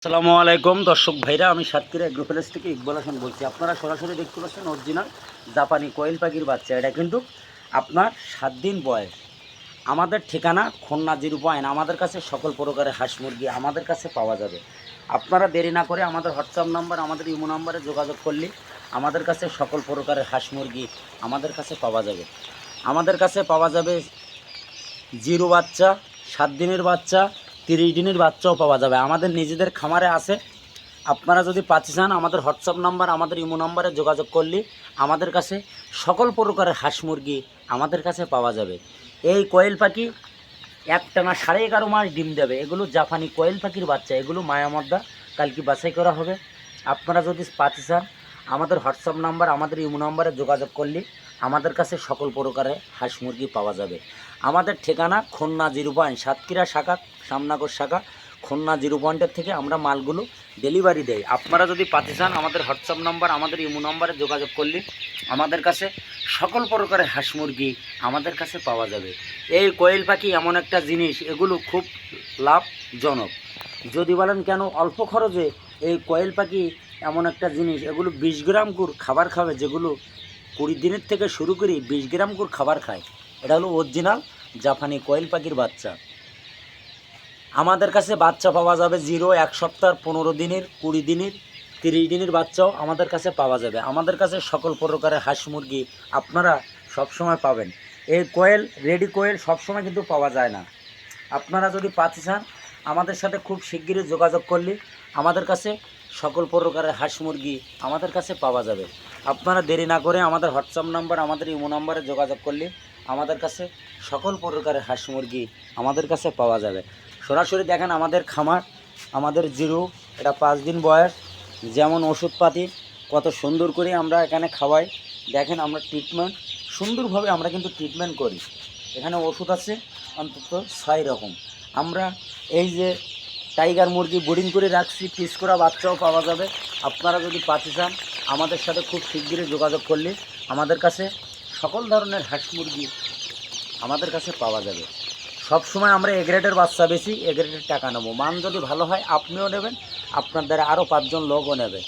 আসসালামু আলাইকুম দর্শক ভাইরা, আমি সাতক্ষীরা এগ্রো প্যালেস থেকে ইকবাল হাসান বলছি। আপনারা সরাসরি দেখতে পাচ্ছেন অরিজিনাল জাপানি কোয়েল পাখির বাচ্চা। এটা কিন্তু আপনার 7 দিন বয়স। আমাদের ঠিকানা খুলনা 0 আমাদের কাছে সকল প্রকারের হাঁস মুরগি আমাদের কাছে পাওয়া যাবে। আপনারা দেরি না করে আমাদের হোয়াটসঅ্যাপ নাম্বার, আমাদের ইমো নাম্বারে যোগাযোগ করলে আমাদের কাছে সকল প্রকারের হাঁস মুরগি আমাদের কাছে পাওয়া যাবে। আমাদের কাছে পাওয়া যাবে 0 বাচ্চা, 7 দিনের বাচ্চা, 30 দিনের বাচ্চাও পাওয়া যাবে। আমাদের নিজেদের খামারে আছে। আপনারা যদি পাচ্ছি চান আমাদের হোয়াটসঅ্যাপ নাম্বার, আমাদের ইমো নাম্বারে যোগাযোগ করলে আমাদের কাছে সকল প্রকারের হাঁস মুরগি আমাদের কাছে পাওয়া যাবে। এই কোয়েল পাখি একটানা 11.5 মাস ডিম দেবে। এগুলো জাপানি কোয়েল পাখির বাচ্চা, এগুলো মায়ামদ্দা কালকে বাছাই করা হবে। আপনারা যদি পাচ্ছি চান আমাদের হোয়াটসঅ্যাপ নাম্বার, আমাদের ইমো নাম্বারে যোগাযোগ করলে আমাদের কাছে সকল প্রকারের হাঁস মুরগি পাওয়া যাবে। আমাদের ঠিকানা খুলনা 0 সাতক্ষীরা শাখা, সামনাগর শাখা, খুলনা 0 থেকে আমরা মালগুলো ডেলিভারি দেই। আপনারা যদি পাতে চান আমাদের হোয়াটসঅ্যাপ নাম্বার, আমাদের ইমো নাম্বারে যোগাযোগ করলে আমাদের কাছে সকল প্রকারের হাঁস মুরগি আমাদের কাছে পাওয়া যাবে। এই কোয়েল পাখি এমন একটা জিনিস, এগুলো খুব লাভজনক। যদি বলেন কেন অল্প খরচে, এই কোয়েল পাখি এমন একটা জিনিস, এগুলো 20 গ্রাম করে খাবার খাবে, যেগুলো 20 দিনের থেকে শুরু করি 20 গ্রাম করে খাবার খায়। এটা হলো অরিজিনাল জাপানি কোয়েল পাখির বাচ্চা। আমাদের কাছে বাচ্চা পাওয়া যাবে 1 সপ্তাহ, 15 দিনের, 20 দিনের, 30 দিনের বাচ্চাও আমাদের কাছে পাওয়া যাবে। আমাদের কাছে সকল প্রকারের হাঁস মুরগি আপনারা সবসময় পাবেন। এই কোয়েল, রেডি কোয়েল সবসময় কিন্তু পাওয়া যায় না। আপনারা যদি পাতে চান আমাদের সাথে খুব শিগগিরই যোগাযোগ করলে আমাদের কাছে সকল প্রকারের হাঁস মুরগি আমাদের কাছে পাওয়া যাবে। আপনারা দেরি না করে আমাদের হোয়াটসঅ্যাপ নাম্বার, আমাদের ইমো নাম্বারে যোগাযোগ করলে আমাদের কাছে সকল প্রকারের হাঁস মুরগি আমাদের কাছে পাওয়া যাবে। সরাসরি দেখেন আমাদের খামার, আমাদের 0, এটা 5 দিন বয়স। যেমন ওষুধপাতি কত সুন্দর করে আমরা এখানে খাওয়াই। দেখেন আমরা ট্রিটমেন্ট সুন্দরভাবে আমরা কিন্তু ট্রিটমেন্ট করি। এখানে ওষুধ আছে অন্তত 6 রকম। আমরা এই যে টাইগার মুরগি বোর্ডিং করে রাখছি, পিস করা বাচ্চাও পাওয়া যাবে। আপনারা যদি পাতে চান আমাদের সাথে খুব শিগগিরই যোগাযোগ করলে আমাদের কাছে সকল ধরনের হাঁস মুরগি আমাদের কাছে পাওয়া যাবে। সব সময় আমরা এ গ্রেডের বাচ্চা বেশি, এ গ্রেডের টাকা নেবো। মান যদি ভালো হয় আপনিও নেবেন, আপনার দ্বারা আরও 5 জন লোকও নেবে।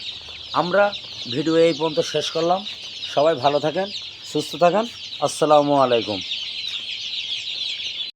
আমরা ভিডিও এই পর্যন্ত শেষ করলাম। সবাই ভালো থাকেন, সুস্থ থাকেন। আসসালামু আলাইকুম।